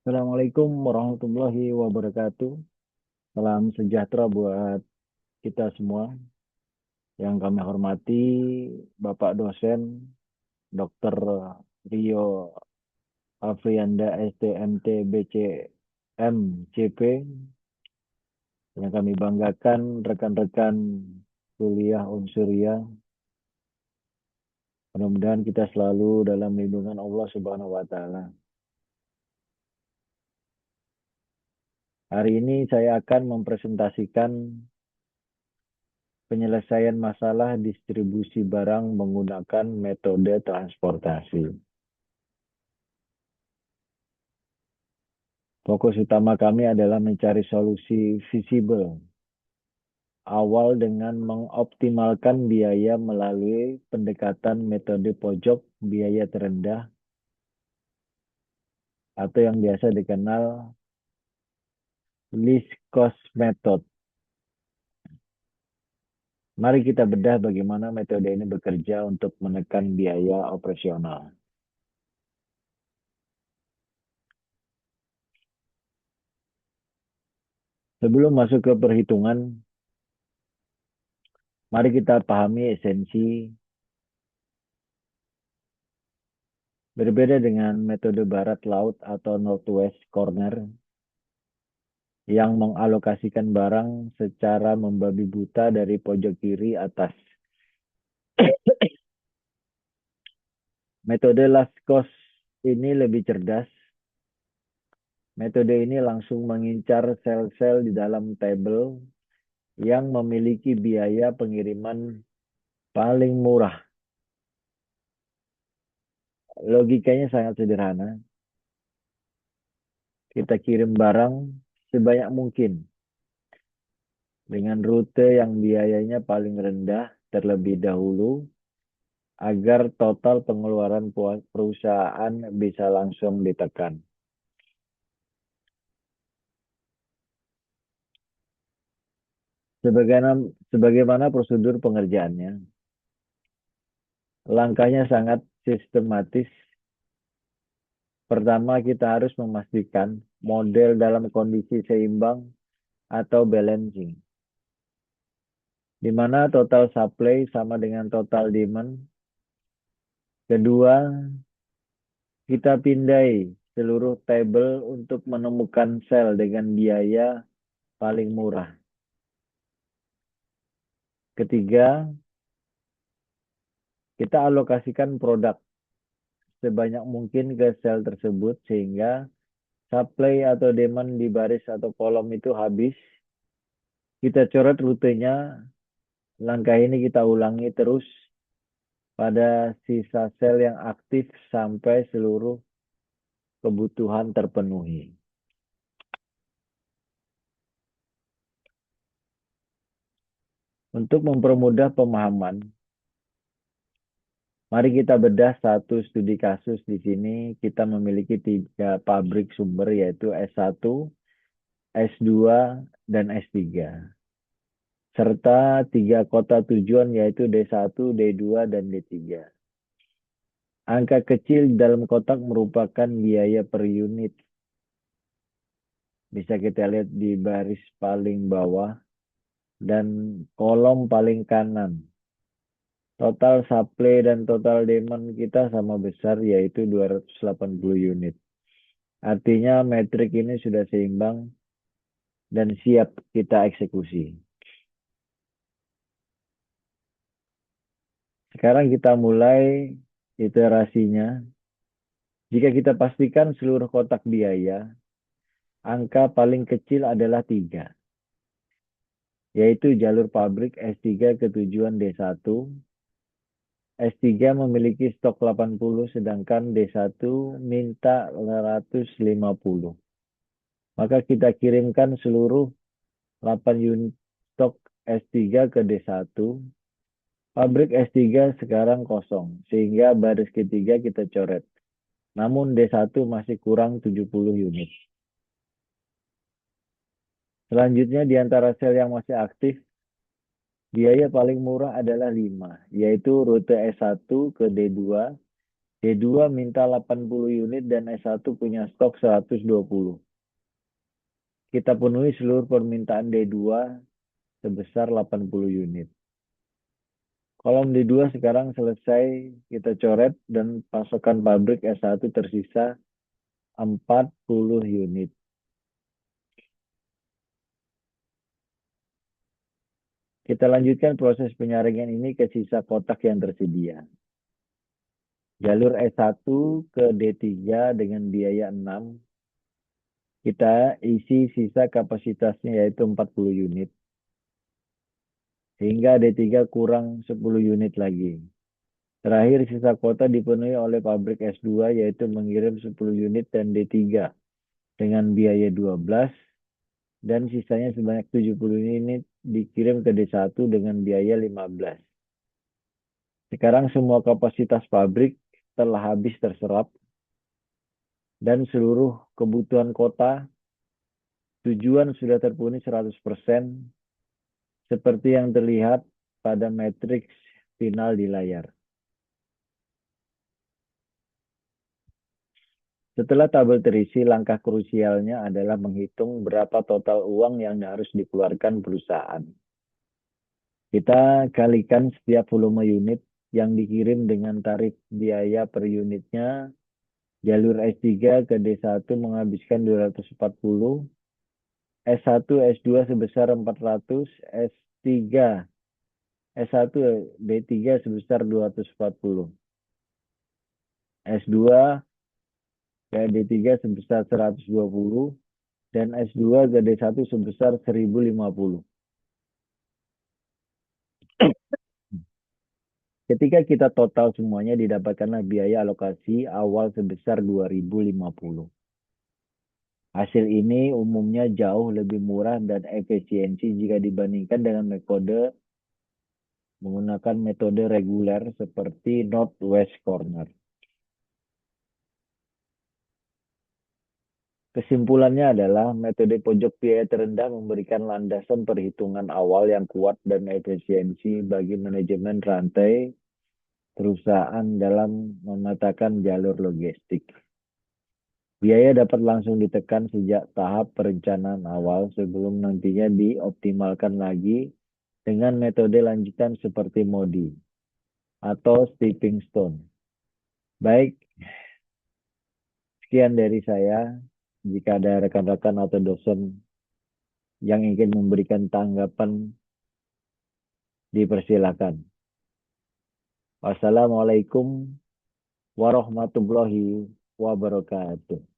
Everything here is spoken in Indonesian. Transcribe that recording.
Assalamualaikum warahmatullahi wabarakatuh. Salam sejahtera buat kita semua. Yang kami hormati Bapak dosen Dr. Rio Afrianda STMT BCM CP. Yang kami banggakan rekan-rekan kuliah Unsuria. Mudah-mudahan kita selalu dalam lindungan Allah Subhanahu wa taala. Hari ini saya akan mempresentasikan penyelesaian masalah distribusi barang menggunakan metode transportasi. Fokus utama kami adalah mencari solusi visible awal dengan mengoptimalkan biaya melalui pendekatan metode pojok biaya terendah atau yang biasa dikenal least cost method. Mari kita bedah bagaimana metode ini bekerja untuk menekan biaya operasional. Sebelum masuk ke perhitungan, mari kita pahami esensi. Berbeda dengan metode barat laut atau northwest corner yang mengalokasikan barang secara membabi buta dari pojok kiri atas. Metode last cost ini lebih cerdas. Metode ini langsung mengincar sel-sel di dalam tabel yang memiliki biaya pengiriman paling murah. Logikanya sangat sederhana. Kita kirim barang sebanyak mungkin dengan rute yang biayanya paling rendah terlebih dahulu agar total pengeluaran perusahaan bisa langsung ditekan. Sebagaimana prosedur pengerjaannya, langkahnya sangat sistematis. Pertama, kita harus memastikan model dalam kondisi seimbang atau balancing, di mana total supply sama dengan total demand. Kedua, kita pindai seluruh tabel untuk menemukan sel dengan biaya paling murah. Ketiga, kita alokasikan produk sebanyak mungkin ke sel tersebut sehingga supply atau demand di baris atau kolom itu habis. Kita coret rutenya. Langkah ini kita ulangi terus pada sisa sel yang aktif sampai seluruh kebutuhan terpenuhi. Untuk mempermudah pemahaman, mari kita bedah satu studi kasus. Di sini kita memiliki 3 pabrik sumber yaitu S1, S2, dan S3. Serta 3 kota tujuan yaitu D1, D2, dan D3. Angka kecil dalam kotak merupakan biaya per unit. Bisa kita lihat di baris paling bawah dan kolom paling kanan. Total supply dan total demand kita sama besar yaitu 280 unit. Artinya metrik ini sudah seimbang dan siap kita eksekusi. Sekarang kita mulai iterasinya. Jika kita pastikan seluruh kotak biaya, angka paling kecil adalah 3. Yaitu jalur pabrik S3 ke tujuan D1. S3 memiliki stok 80, sedangkan D1 minta 150. Maka kita kirimkan seluruh 8 unit stok S3 ke D1. Pabrik S3 sekarang kosong, sehingga baris ketiga kita coret. Namun D1 masih kurang 70 unit. Selanjutnya di antara sel yang masih aktif, biaya paling murah adalah 5, yaitu rute S1 ke D2 D2 minta 80 unit dan S1 punya stok 120. Kita penuhi seluruh permintaan D2 sebesar 80 unit. Kolom D2 sekarang selesai kita coret dan pasokan pabrik S1 tersisa 40 unit. Kita lanjutkan proses penyaringan ini ke sisa kotak yang tersedia. Jalur S1 ke D3 dengan biaya 6. Kita isi sisa kapasitasnya yaitu 40 unit. Sehingga D3 kurang 10 unit lagi. Terakhir sisa kuota dipenuhi oleh pabrik S2 yaitu mengirim 10 unit dan D3 dengan biaya 12 dan sisanya sebanyak 70 unit dikirim ke D1 dengan biaya 15. Sekarang semua kapasitas pabrik telah habis terserap dan seluruh kebutuhan kota tujuan sudah terpenuhi 100% seperti yang terlihat pada matriks final di layar. Setelah tabel terisi, langkah krusialnya adalah menghitung berapa total uang yang harus dikeluarkan perusahaan. Kita kalikan setiap volume unit yang dikirim dengan tarif biaya per unitnya. Jalur S3 ke D1 menghabiskan 240, S1, S2 sebesar 400, S3, S1, D3 sebesar 240, S2 ke D3 sebesar 120, dan S2 ke D1 sebesar 1050. Ketika kita total semuanya didapatkanlah biaya alokasi awal sebesar 2050. Hasil ini umumnya jauh lebih murah dan efisiensi jika dibandingkan dengan menggunakan metode reguler seperti Northwest Corner. Kesimpulannya adalah metode pojok biaya terendah memberikan landasan perhitungan awal yang kuat dan efisiensi bagi manajemen rantai perusahaan dalam memetakan jalur logistik. Biaya dapat langsung ditekan sejak tahap perencanaan awal sebelum nantinya dioptimalkan lagi dengan metode lanjutan seperti MODI atau stepping stone. Baik, sekian dari saya. Jika ada rekan-rekan atau dosen yang ingin memberikan tanggapan, dipersilakan. Wassalamualaikum warahmatullahi wabarakatuh.